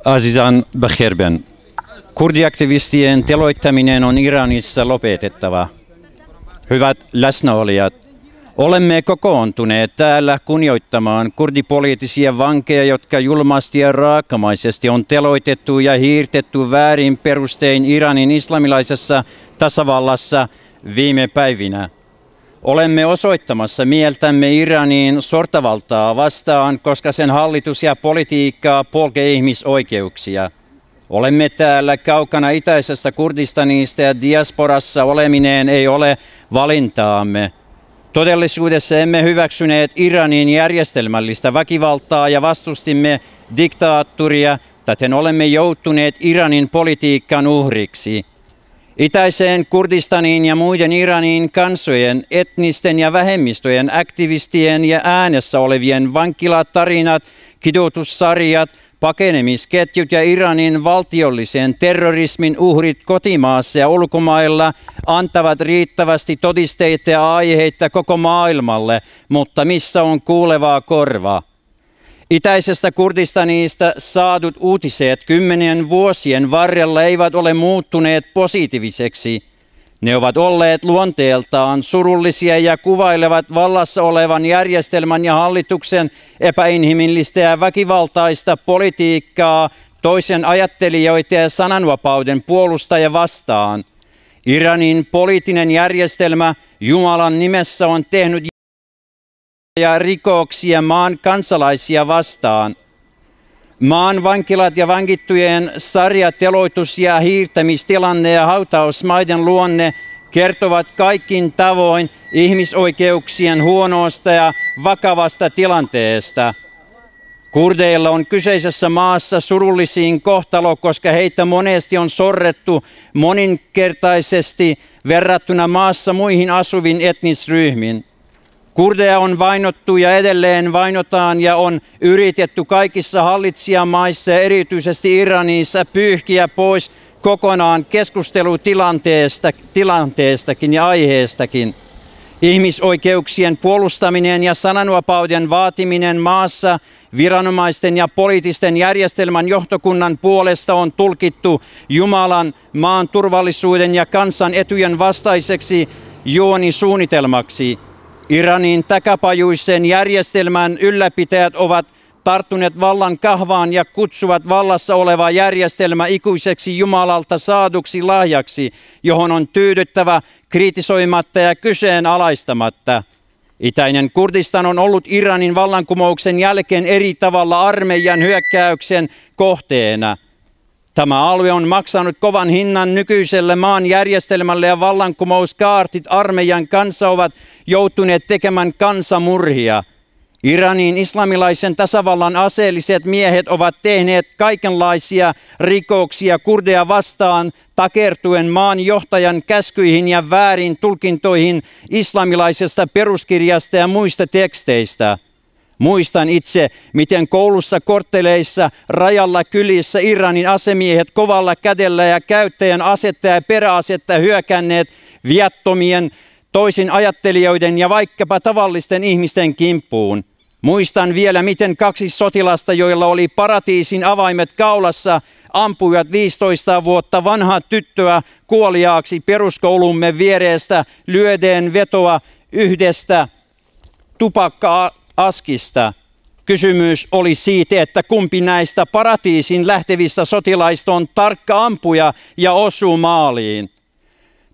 Azizan Bakherben. Kurdiaktivistien teloittaminen on Iranissa lopetettava. Hyvät läsnäolijat, olemme kokoontuneet täällä kunnioittamaan kurdipoliittisia vankeja, jotka julmasti ja raakamaisesti on teloitettu ja hiirtetty väärin perustein Iranin islamilaisessa tasavallassa viime päivinä. Olemme osoittamassa mieltämme Iranin sortavaltaa vastaan, koska sen hallitus ja politiikka polkee ihmisoikeuksia. Olemme täällä kaukana itäisestä Kurdistanista ja diasporassa oleminen ei ole valintaamme. Todellisuudessa emme hyväksyneet Iranin järjestelmällistä väkivaltaa ja vastustimme diktaattoria, täten olemme joutuneet Iranin politiikan uhriksi. Itäiseen Kurdistaniin ja muiden Iranin kansojen, etnisten ja vähemmistöjen, aktivistien ja äänessä olevien vankilatarinat, kidutussarjat, pakenemisketjut ja Iranin valtiollisen terrorismin uhrit kotimaassa ja ulkomailla antavat riittävästi todisteita ja aiheita koko maailmalle, mutta missä on kuulevaa korvaa? Itäisestä Kurdistanista saadut uutiset 10 vuosien varrella eivät ole muuttuneet positiiviseksi. Ne ovat olleet luonteeltaan surullisia ja kuvailevat vallassa olevan järjestelmän ja hallituksen epäinhimillistä ja väkivaltaista politiikkaa toisen ajattelijoita ja sananvapauden puolustajia vastaan. Iranin poliittinen järjestelmä Jumalan nimessä on tehnyt ja rikoksia maan kansalaisia vastaan. Maan vankilat ja vankittujen sarjateloitus- ja hiirtämistilanne ja hautausmaiden luonne kertovat kaikin tavoin ihmisoikeuksien huonosta ja vakavasta tilanteesta. Kurdeilla on kyseisessä maassa surullisin kohtalo, koska heitä monesti on sorrettu moninkertaisesti verrattuna maassa muihin asuviin etnisryhmiin. Kurdeja on vainottu ja edelleen vainotaan ja on yritetty kaikissa hallitsijamaissa ja erityisesti Iranissa pyyhkiä pois kokonaan keskustelutilanteestakin ja aiheestakin. Ihmisoikeuksien puolustaminen ja sananvapauden vaatiminen maassa viranomaisten ja poliittisten järjestelmän johtokunnan puolesta on tulkittu Jumalan, maan turvallisuuden ja kansan etujen vastaiseksi juonisuunnitelmaksi. Iranin takapajuisen järjestelmän ylläpitäjät ovat tarttuneet vallan kahvaan ja kutsuvat vallassa oleva järjestelmä ikuiseksi Jumalalta saaduksi lahjaksi, johon on tyydyttävä kritisoimatta ja kyseenalaistamatta. Itäinen Kurdistan on ollut Iranin vallankumouksen jälkeen eri tavalla armeijan hyökkäyksen kohteena. Tämä alue on maksanut kovan hinnan nykyiselle maan järjestelmälle ja vallankumouskaartit armeijan kanssa ovat joutuneet tekemään kansanmurhia. Iranin islamilaisen tasavallan aseelliset miehet ovat tehneet kaikenlaisia rikoksia kurdeja vastaan takertuen maan johtajan käskyihin ja väärin tulkintoihin islamilaisesta peruskirjasta ja muista teksteistä. Muistan itse, miten koulussa, kortteleissa, rajalla, kylissä Iranin asemiehet kovalla kädellä ja käyttäjän asetta ja peräasetta hyökänneet viattomien toisin ajattelijoiden ja vaikkapa tavallisten ihmisten kimppuun. Muistan vielä, miten 2 sotilasta, joilla oli paratiisin avaimet kaulassa, ampuivat 15 vuotta vanhaa tyttöä kuoliaaksi peruskoulumme vierestä lyöden vetoa yhdestä tupakka-askista. Kysymys oli siitä, että kumpi näistä paratiisin lähtevistä sotilaista on tarkka ampuja ja osuu maaliin.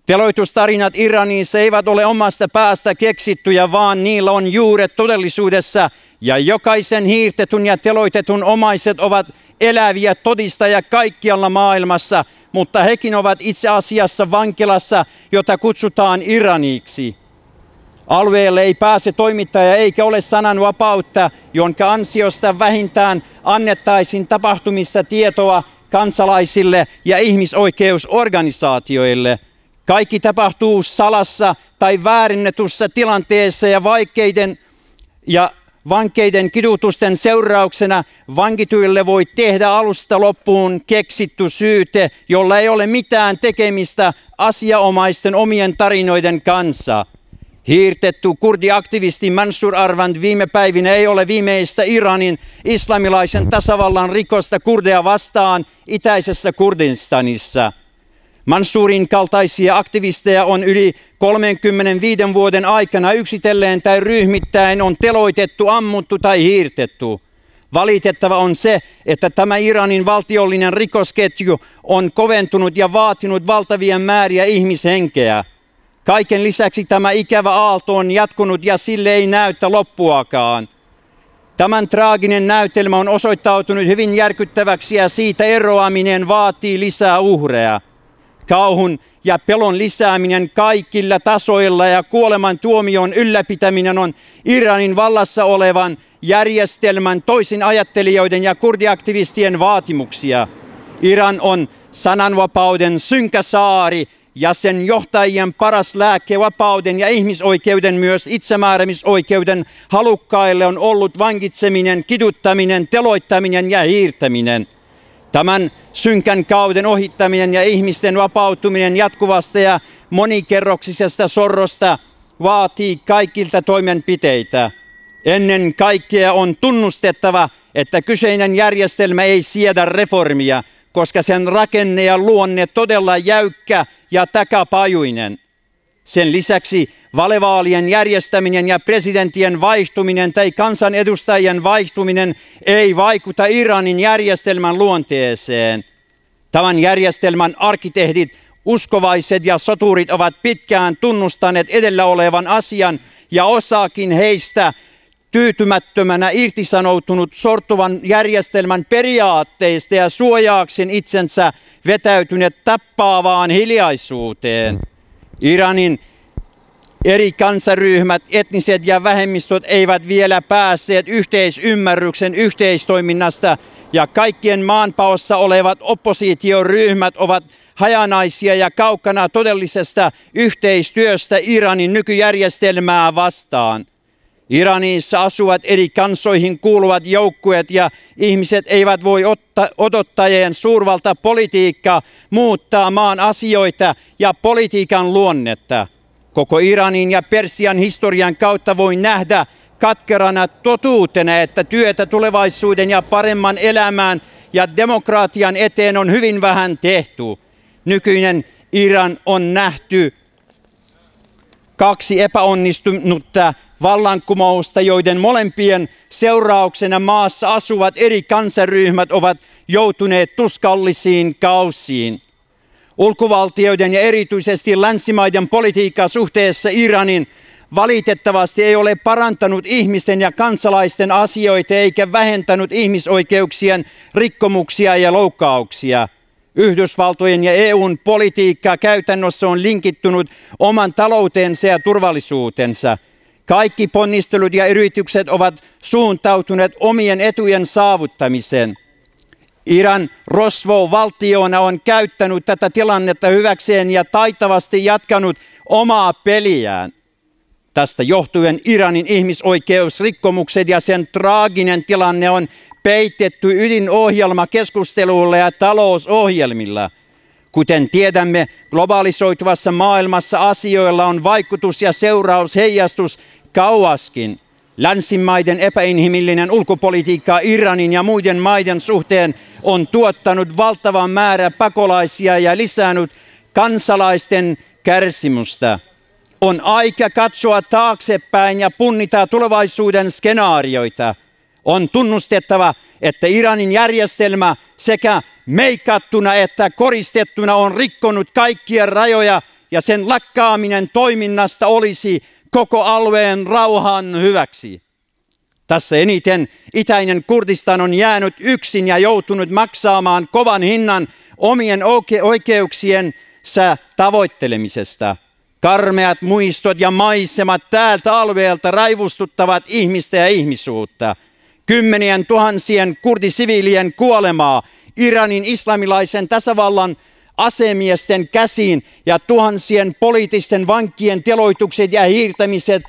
Teloitustarinat Iranissa eivät ole omasta päästä keksittyjä, vaan niillä on juuret todellisuudessa ja jokaisen hiirtetun ja teloitetun omaiset ovat eläviä todistajia kaikkialla maailmassa, mutta hekin ovat itse asiassa vankilassa, jota kutsutaan Iraniksi. Alueelle ei pääse toimittaja eikä ole sananvapautta, jonka ansiosta vähintään annettaisiin tapahtumista tietoa kansalaisille ja ihmisoikeusorganisaatioille. Kaikki tapahtuu salassa tai väärinnetyssä tilanteessa ja vankeiden kidutusten seurauksena vankituille voi tehdä alusta loppuun keksitty syyte, jolla ei ole mitään tekemistä asianomaisten omien tarinoiden kanssa. Hiirtetty kurdiaktivisti Mansur Arvand viime päivinä ei ole viimeistä Iranin islamilaisen tasavallan rikosta kurdeja vastaan itäisessä Kurdistanissa. Mansurin kaltaisia aktivisteja on yli 35 vuoden aikana yksitellen tai ryhmittäin on teloitettu, ammuttu tai hiirtetty. Valitettava on se, että tämä Iranin valtiollinen rikosketju on koventunut ja vaatinut valtavia määriä ihmishenkeä. Kaiken lisäksi tämä ikävä aalto on jatkunut ja sille ei näytä loppuakaan. Tämän traaginen näytelmä on osoittautunut hyvin järkyttäväksi ja siitä eroaminen vaatii lisää uhreja. Kauhun ja pelon lisääminen kaikilla tasoilla ja kuolemantuomion ylläpitäminen on Iranin vallassa olevan järjestelmän toisin ajattelijoiden ja kurdiaktivistien vaatimuksia. Iran on sananvapauden synkkä saari ja sen johtajien paras lääke vapauden ja ihmisoikeuden, myös itsemääräämisoikeuden halukkaille on ollut vangitseminen, kiduttaminen, teloittaminen ja hiirtäminen. Tämän synkän kauden ohittaminen ja ihmisten vapautuminen jatkuvasta ja monikerroksisesta sorrosta vaatii kaikilta toimenpiteitä. Ennen kaikkea on tunnustettava, että kyseinen järjestelmä ei siedä reformia, koska sen rakenne ja luonne todella jäykkä ja takapajuinen. Sen lisäksi valevaalien järjestäminen ja presidenttien vaihtuminen tai kansanedustajien vaihtuminen ei vaikuta Iranin järjestelmän luonteeseen. Tämän järjestelmän arkkitehdit, uskovaiset ja soturit ovat pitkään tunnustaneet edellä olevan asian ja osakin heistä tyytymättömänä irtisanoutunut sortuvan järjestelmän periaatteista ja suojaakseen itsensä vetäytyneet tappaavaan hiljaisuuteen. Iranin eri kansaryhmät, etniset ja vähemmistöt eivät vielä päässeet yhteisymmärryksen yhteistoiminnasta ja kaikkien maanpaossa olevat oppositioryhmät ovat hajanaisia ja kaukana todellisesta yhteistyöstä Iranin nykyjärjestelmää vastaan. Iranissa asuvat eri kansoihin kuuluvat joukkueet ja ihmiset eivät voi odottajien suurvaltapolitiikkaa muuttaa maan asioita ja politiikan luonnetta. Koko Iranin ja Persian historian kautta voi nähdä katkerana totuutena, että työtä tulevaisuuden ja paremman elämään ja demokratian eteen on hyvin vähän tehty. Nykyinen Iran on nähty kaksi epäonnistunutta vallankumousta, joiden molempien seurauksena maassa asuvat eri kansaryhmät ovat joutuneet tuskallisiin kausiin. Ulkovaltioiden ja erityisesti länsimaiden politiikka suhteessa Iranin valitettavasti ei ole parantanut ihmisten ja kansalaisten asioita eikä vähentänyt ihmisoikeuksien rikkomuksia ja loukkauksia. Yhdysvaltojen ja EUn politiikka käytännössä on linkittynyt oman taloutensa ja turvallisuutensa. Kaikki ponnistelut ja yritykset ovat suuntautuneet omien etujen saavuttamiseen. Iran rosvo-valtiona on käyttänyt tätä tilannetta hyväkseen ja taitavasti jatkanut omaa peliään. Tästä johtuen Iranin ihmisoikeusrikkomukset ja sen traaginen tilanne on peitetty ydinohjelmakeskusteluilla ja talousohjelmilla. Kuten tiedämme, globalisoituvassa maailmassa asioilla on vaikutus ja seurausheijastus kauaskin. Länsimaiden epäinhimillinen ulkopolitiikka Iranin ja muiden maiden suhteen on tuottanut valtavan määrän pakolaisia ja lisännyt kansalaisten kärsimystä. On aika katsoa taaksepäin ja punnita tulevaisuuden skenaarioita. On tunnustettava, että Iranin järjestelmä sekä meikattuna että koristettuna on rikkonut kaikkia rajoja ja sen lakkaaminen toiminnasta olisi koko alueen rauhan hyväksi. Tässä eniten itäinen Kurdistan on jäänyt yksin ja joutunut maksamaan kovan hinnan omien oikeuksiensa tavoittelemisesta. Karmeat muistot ja maisemat täältä alueelta raivostuttavat ihmistä ja ihmisuutta. Kymmenien tuhansien kurdisiviilien kuolemaa Iranin islamilaisen tasavallan asemiesten käsiin ja tuhansien poliittisten vankien teloitukset ja hiirtämiset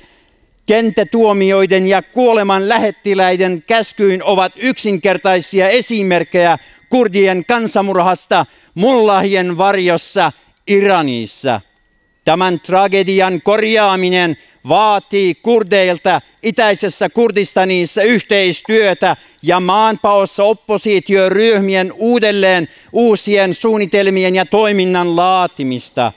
kenttätuomioiden ja kuoleman lähettiläiden käskyin ovat yksinkertaisia esimerkkejä kurdien kansanmurhasta mullahien varjossa Iranissa. Tämän tragedian korjaaminen vaatii kurdeilta itäisessä Kurdistanissa yhteistyötä ja maanpaossa oppositioryhmien uudelleen uusien suunnitelmien ja toiminnan laatimista.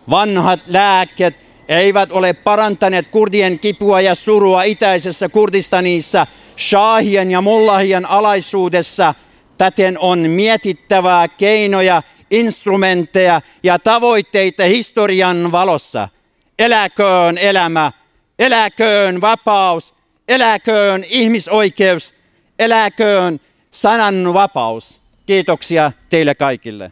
Vanhat lääkkeet eivät ole parantaneet kurdien kipua ja surua itäisessä Kurdistanissa shahien ja mullahien alaisuudessa. Täten on mietittävää keinoja, instrumentteja ja tavoitteita historian valossa. Eläköön elämä, eläköön vapaus, eläköön ihmisoikeus, eläköön sananvapaus. Kiitoksia teille kaikille.